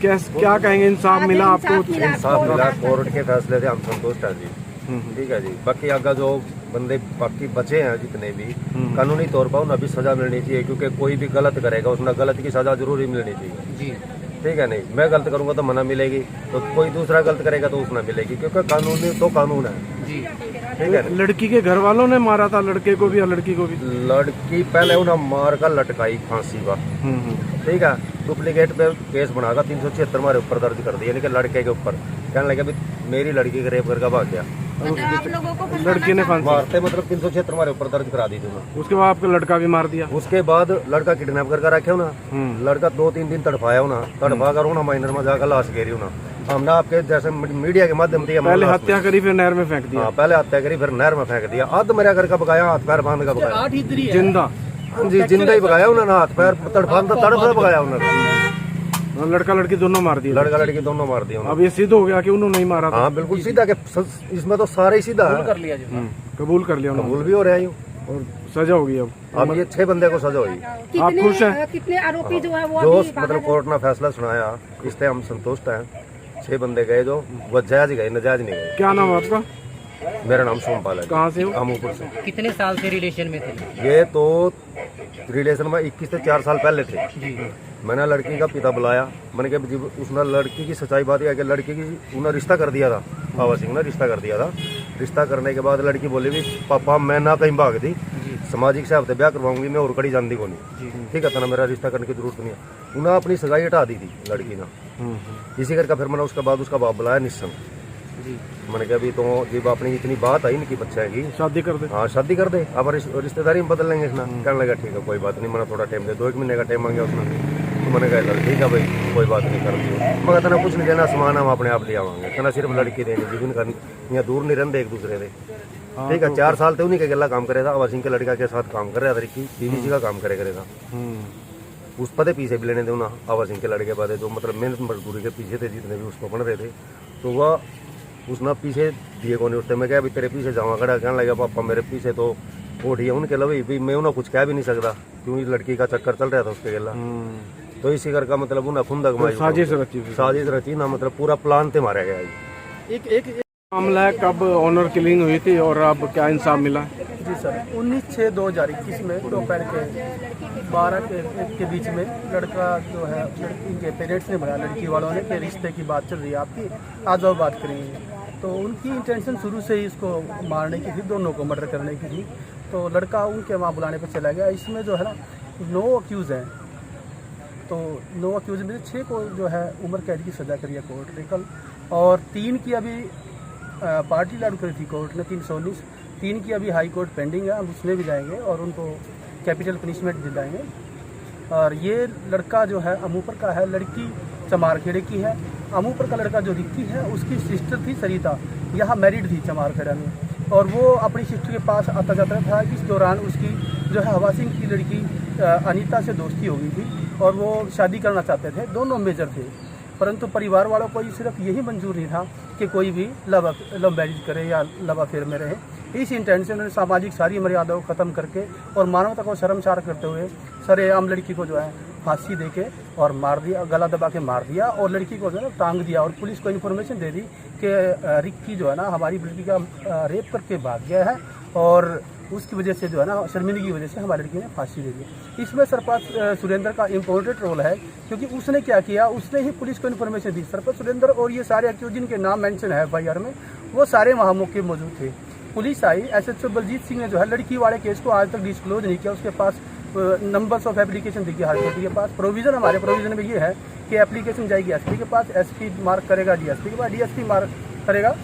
क्या कहेंगे, इंसाफ मिला आपको? इंसाफ मिला, कोर्ट के फैसले से हम संतुष्ट हैं जी। ठीक है जी। बाकी आगे जो बंदे बाकी बचे हैं जितने भी, कानूनी तौर पर उन्हें भी सजा मिलनी चाहिए, क्योंकि कोई भी गलत करेगा उसने गलत की सजा जरूर ही मिलनी चाहिए जी। ठीक है, नहीं मैं गलत करूंगा तो मना मिलेगी, तो कोई दूसरा गलत करेगा तो उसने मिलेगी, क्योंकि कानून तो कानून है जी। ठीक है। लड़की के घर वालों ने मारा था लड़के को भी और लड़की को भी? लड़की पहले उन्हें मार कर लटकाई फांसी पर। ठीक है। डुप्लीकेट पे केस बनाकर 376 हमारे ऊपर दर्ज कर दिया, यानी कि लड़के के ऊपर। कहने लगे भी मेरी लड़की का रेप करके भाग गया, लड़की ने फांसी मारते मतलब 376 हमारे ऊपर दर्ज करा दी थी। उसके बाद आपका लड़का भी मार दिया? उसके बाद लड़का किडनैप करके रखे ना, लड़का 2-3 दिन तड़पाया ना, तड़पा कर उन्हें माइनर में जाकर लाश गिरी ना। हमने आपके जैसे मीडिया के माध्यम से पहले हत्या करी फिर नहर में फेंक दिया। पहले हत्या करी फिर नहर में फेंक दिया। अध मेरा घर का बगाया, हाथ पैर बांध का बगाया, जिंदा जी जिंदा ही बगाया उन्होंने, हाथ पैर तड़फा तड़प बगाया उन्होंने। लड़का लड़की दोनों मार दिए? लड़का लड़की दोनों मार दिया। अब ये सिद्ध हो गया कि उन्होंने नहीं मारा था? हाँ बिल्कुल सीधा के, इसमें तो सारे ही सीधा कर लिया, कबूल कर लिया, कबूल भी हो रहा है और सजा होगी। अब ये 6 बंदे को सजा हुई। आप खुश हैं? कितने आरोपी जो है वो जो मतलब कोर्ट ने फैसला सुनाया इससे हम संतुष्ट हैं। 6 बंदे गए जो वो जायज गए, नजायज नहीं गए। क्या नाम है आपका? मेरा नाम सोमपाल है। कहाँ से हो? अमूपुर से। कितने साल से रिलेशन में थे? ये तो रिलेशन में 21 से 4 साल पहले थे जी। मैंने लड़की का पिता बुलाया, मैंने कहा उसने लड़की की सच्चाई बात है कि लड़की की उन्होंने रिश्ता कर दिया था, बाबा सिंह ने रिश्ता कर दिया था। रिश्ता करने के बाद लड़की बोली भी पापा मैं ना कहीं भाग दी, सामाजिक से हफ्ते ब्याह करवाऊंगी मैं और कड़ी जानती को नहीं। ठीक है, ना मेरा रिश्ता करने की जरूरत नहीं है। उन्हें अपनी सगाई हटा दी थी लड़की ने। इसी करके फिर मैंने उसके बाद उसका बाप बुलाया निस्संग। मैंने कहा अभी तो जब अपनी इतनी बात आई इनकी बच्चा की, शादी कर दे। हाँ शादी कर दे, अब रिश्तेदारी में बदल लेंगे इसना। कहने लगा ठीक है कोई बात नहीं, मैंने थोड़ा टाइम दे, 2-1 महीने का टाइम मांगा उसने। तो मैंने कहा चल ठीक है भाई कोई बात नहीं कर दियो। मगर तना कुछ नहीं देना, सामान हम अपने आप ले आवांगे, तना सिर्फ लड़की देनी जीवन का, यहाँ दूर नहीं रहते एक दूसरे से। ठीक है, 4 साल थे उन्हीं के गला काम करे था, सिंह के लड़का के साथ काम कर रहा था, रिक्की पीवीसी का काम करे करेगा। उस पदे पीछे भी लेने थे ना आवा सिंह के लड़के पदे, जो मतलब मेहनत मजदूरी के पीछे थे जितने भी उसको बन रहे थे, तो वह उसने पीछे दिए को नहीं उठते। मैं क्या भी तेरे पीछे जावा खड़ा, कहने लगा पापा मेरे पीछे तो उठी है उनके लवे भी, मैं उन्हें कुछ कह भी नहीं सकता क्यों लड़की का चक्कर चल रहा था उसके गला। तो इसी कर का मतलब उन्हें खुंदक मारी, साजिश रची ना, मतलब पूरा प्लान थे मारा गया। एक मामला है, कब ऑनर किलिंग हुई थी और अब क्या इंसाफ मिला? जी सर, 19/6/2021 में दोपहर के 12 के बीच में लड़का जो है, लड़की के पेरेंट्स ने बुलाया, लड़की वालों ने, कि रिश्ते की बात चल रही है आपकी, आ जाओ बात करेंगे। तो उनकी इंटेंशन शुरू से ही इसको मारने की थी, दोनों को मर्डर करने की थी। तो लड़का उनके वहाँ बुलाने पर चला गया। इसमें जो है ना 9 अक्यूज़ हैं, तो 9 अक्यूज़ में 6 को जो है उम्र कैद की सज़ा करी है कोर्ट ने कल, और 3 की अभी पार्टी लागू करी थी कोर्ट ने 319। 3 की अभी हाई कोर्ट पेंडिंग है, हम उसमें भी जाएंगे और उनको कैपिटल पनिशमेंट दिलाएंगे। और ये लड़का जो है अमूपर का है, लड़की चमारखेड़े की है। अमूपर का लड़का जो रिक्की है उसकी सिस्टर थी सरिता, यहाँ मैरिड थी चमारखेड़ा में, और वो अपनी सिस्टर के पास आता जाता था। इस दौरान उसकी जो है हवा सिंह की लड़की अनीता से दोस्ती हो गई थी और वो शादी करना चाहते थे, दोनों मेजर थे। परंतु परिवार वालों को सिर्फ यही मंजूर नहीं था कि कोई भी लव मैरिज करे या लव अफेयर में रहे। इस इंटेंशन से उन्होंने सामाजिक सारी मर्यादाओं को ख़त्म करके और मानवता को शर्मसार करते हुए सरेआम लड़की को जो है फांसी देके और मार दिया, गला दबा के मार दिया, और लड़की को जो है ना टांग दिया। और पुलिस को इन्फॉर्मेशन दे दी कि रिक्की जो है ना हमारी लड़की का रेप करके भाग गया है, और उसकी वजह से जो है ना शर्मिंदगी की वजह से हमारी लड़की ने फांसी दे दी। इसमें सरपंच सुरेंद्र का इम्पोर्टेंट रोल है, क्योंकि उसने क्या किया, उसने ही पुलिस को इन्फॉर्मेशन दी। सरपंच सुरेंद्र और ये सारे एक्यूज जिनके नाम मेंशन है FIR में, वो सारे वहाँ मौके मौजूद थे। पुलिस आई, SHO बलजीत सिंह ने जो है लड़की वाले केस को आज तक डिस्क्लोज नहीं किया। उसके पास नंबर्स ऑफ एप्लीकेशन देखिए हाई कोर्ट के पास। प्रोविज़न हमारे प्रोविज़न में ये है कि एप्लीकेशन जाएगी SP के पास, SP मार्क करेगा DSP के पास, DSP मार्क करेगा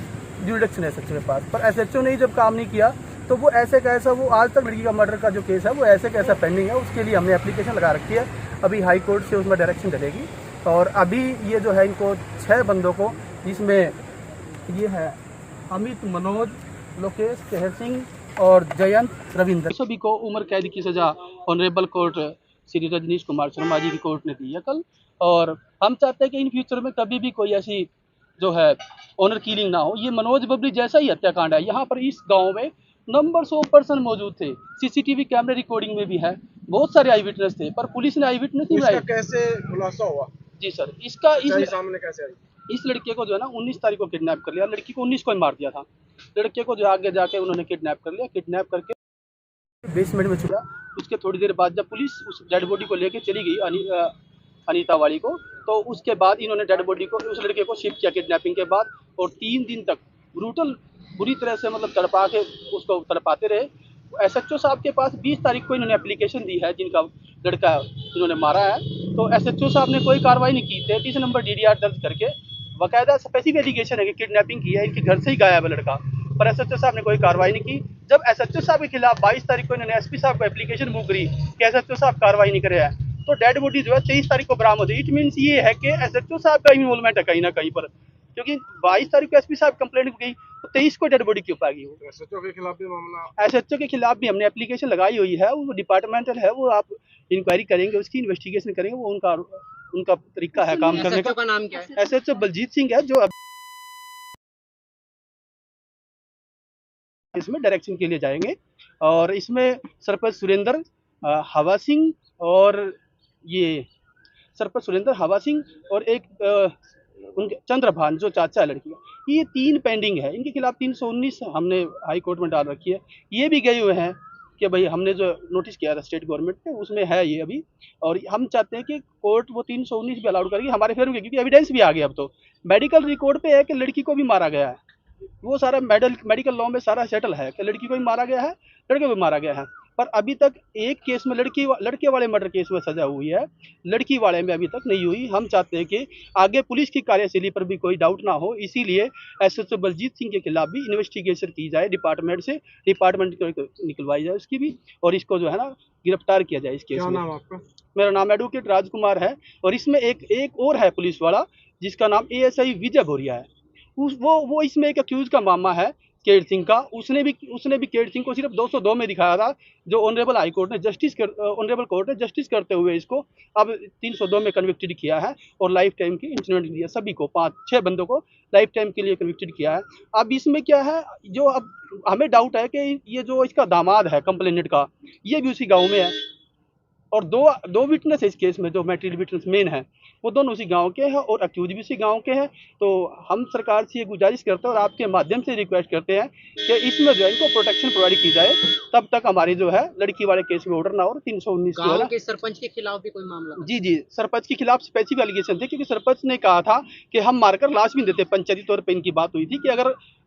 जुडिक्शन SHO के पास। पर SHO ने जब काम नहीं किया तो वो ऐसे कैसा, वो आज तक लड़की का मर्डर का जो केस है वो ऐसे कैसा पेंडिंग है। उसके लिए हमने एप्लीकेशन लगा रखी है, अभी हाई कोर्ट से उसमें डायरेक्शन डलेगी। और अभी ये जो है इनको 6 बंदों को, जिसमें ये है अमित, मनोज, लोकेश, केहर सिंह और जयंत रविंद्र, सभी को उम्र कैद की सज़ा ऑनरेबल कोर्ट श्री रजनीश कुमार शर्मा जी की कोर्ट ने दी है कल। और हम चाहते हैं कि इन फ्यूचर में कभी भी कोई ऐसी जो है ऑनर किलिंग ना हो। ये मनोज बबली जैसा ही हत्याकांड है। यहाँ पर इस गांव में नंबर्स ऑफ पर्सन मौजूद थे, CCTV कैमरे रिकॉर्डिंग में भी है, बहुत सारे आई विटनेस थे, पर पुलिस ने आई विटनेस नहीं बनाए। कैसे खुलासा हुआ? जी सर, इसका सच्चाई सामने कैसे आई? इस लड़के को जो है ना 19 तारीख को किडनैप कर लिया, लड़की को 19 को ही मार दिया था। लड़के को जो आगे जाके उन्होंने किडनैप कर लिया, किडनैप करके बेसमेंट में छुड़ा। उसके थोड़ी देर बाद जब पुलिस उस डेड बॉडी को लेके चली गई अनीता वाली को, तो उसके बाद इन्होंने डेड बॉडी को उस लड़के को शिफ्ट किया किडनैपिंग के बाद, और 3 दिन तक ब्रूटल बुरी तरह से मतलब तड़पा के उसको तड़पाते रहे। एसएचओ साहब के पास 20 तारीख को इन्होंने एप्लीकेशन दी है, जिनका लड़का इन्होंने मारा है, तो एसएचओ साहब ने कोई कार्रवाई नहीं की। 33 नंबर DDR दर्ज करके बाकायदा स्पेसिफिक एलिगेशन है कि किडनैपिंग की है, इनके घर से ही गायब है लड़का, पर एसएचओ साहब ने कोई कार्रवाई नहीं की। जब एसएचओ साहब के खिलाफ 22 तारीख को इन्होंने एसपी साहब को एप्लीकेशन मूव करी कि एसएचओ साहब कार्रवाई नहीं करे हैं, तो डेड बॉडी जो है 23 तारीख को बरामद हुई। इट मीन्स ये है कि एसएचओ साहब का इन्वॉल्वमेंट है कहीं ना कहीं पर, क्योंकि 22 तारीख को एसपी साहब कंप्लेंट गई तो 23 को डेड बॉडी क्यों पाएगी वो। एसएचओ के खिलाफ भी मामला, एसएचओ के खिलाफ भी हमने एप्लीकेशन लगाई हुई है, वो डिपार्टमेंटल है, वो आप इंक्वायरी करेंगे, उसकी इन्वेस्टिगेशन करेंगे, वो उनका तरीका है काम करने का। नाम क्या है? एसएचओ बलजीत सिंह है, जो इसमें डायरेक्शन के लिए जाएंगे, और इसमें सरपंच सुरेंद्र हवा सिंह और ये सरपंच सुरेंद्र हवा सिंह और एक उनके चंद्रभान जो चाचा है लड़की का, ये 3 पेंडिंग है। इनके खिलाफ 319 हमने हाई कोर्ट में डाल रखी है। ये भी गए हुए हैं कि भाई हमने जो नोटिस किया था स्टेट गवर्नमेंट ने, उसमें है ये अभी, और हम चाहते हैं कि कोर्ट वो 319 भी अलाउड करेगी हमारे फेवर में, क्योंकि एविडेंस भी आ गया अब तो। मेडिकल रिकॉर्ड पे है कि लड़की को भी मारा गया है, वो सारा मेडिकल लॉ में सारा सेटल है कि लड़की को भी मारा गया है, लड़के को भी मारा गया है। पर अभी तक एक केस में लड़के वाले मर्डर केस में सजा हुई है, लड़की वाले में अभी तक नहीं हुई। हम चाहते हैं कि आगे पुलिस की कार्यशैली पर भी कोई डाउट ना हो, इसीलिए एसएचओ बलजीत सिंह के खिलाफ भी इन्वेस्टिगेशन की जाए डिपार्टमेंट से, डिपार्टमेंट निकलवाई जाए उसकी भी, और इसको जो है ना गिरफ्तार किया जाए इस केस क्या में। नाम आपका? मेरा नाम एडवोकेट राजकुमार है, और इसमें एक और है पुलिस वाला जिसका नाम ASI विजय भोरिया है। वो इसमें एक अक्यूज का मामला है केड सिंह का, उसने भी केड सिंह को सिर्फ 202 में दिखाया था, जो ऑनरेबल हाई कोर्ट ने ऑनरेबल कोर्ट ने जस्टिस करते हुए इसको अब 302 में कन्विक्टेड किया है, और लाइफ टाइम की इंप्रिजनमेंट दिया सभी को, 5-6 बंदों को लाइफ टाइम के लिए कन्विक्टेड किया है। अब इसमें क्या है, जो अब हमें डाउट है कि ये जो इसका दामाद है कंप्लेनेंट का, ये भी उसी गाँव में है, और दो विटनेस है इस केस में, जो मैटेरियल विटनेस मेन है वो दोनों उसी गांव के हैं, और अक्यूज भी उसी गांव के हैं। तो हम सरकार से ये गुजारिश करते हैं और आपके माध्यम से रिक्वेस्ट करते हैं कि इसमें जो है इनको प्रोटेक्शन प्रोवाइड की जाए, तब तक हमारी जो है लड़की वाले केस में ऑर्डर ना हो। 319 जो है गांव ना, के सरपंच के खिलाफ भी कोई मामला? जी सरपंच के खिलाफ स्पेसिफिक एलिगेशन थे, क्योंकि सरपंच ने कहा था कि हम मारकर लाश भी देते। पंचायती तौर पर इनकी बात हुई थी कि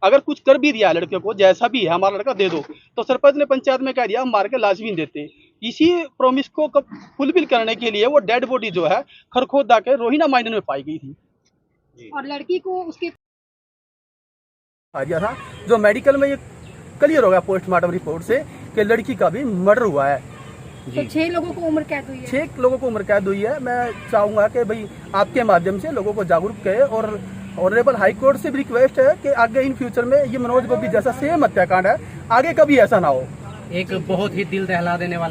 अगर कुछ कर भी दिया लड़के को, जैसा भी है हमारा लड़का दे दो, तो सरपंच ने पंचायत में कह दिया हम मार के लाश भी देते। इसी प्रॉमिस को फुलफिल करने के लिए वो डेड बॉडी जो है खरखोदा के रोहिना माइनर में पाई गई थी, और लड़की को उसके आ गया था, जो मेडिकल में ये क्लियर हो गया पोस्टमार्टम रिपोर्ट से कि लड़की का भी मर्डर हुआ है। तो 6 लोगों को उम्र कैद हुई है। 6 लोगों को उम्र कैद हुई है। मैं चाहूँगा कि भाई आपके माध्यम से लोगों को जागरूक करें, और ऑनरेबल हाई कोर्ट से भी रिक्वेस्ट है कि आगे इन फ्यूचर में ये मनोज गोपी जैसा सेम हत्याकांड है, आगे कभी ऐसा ना हो। एक बहुत ही दिल दहला देने वाला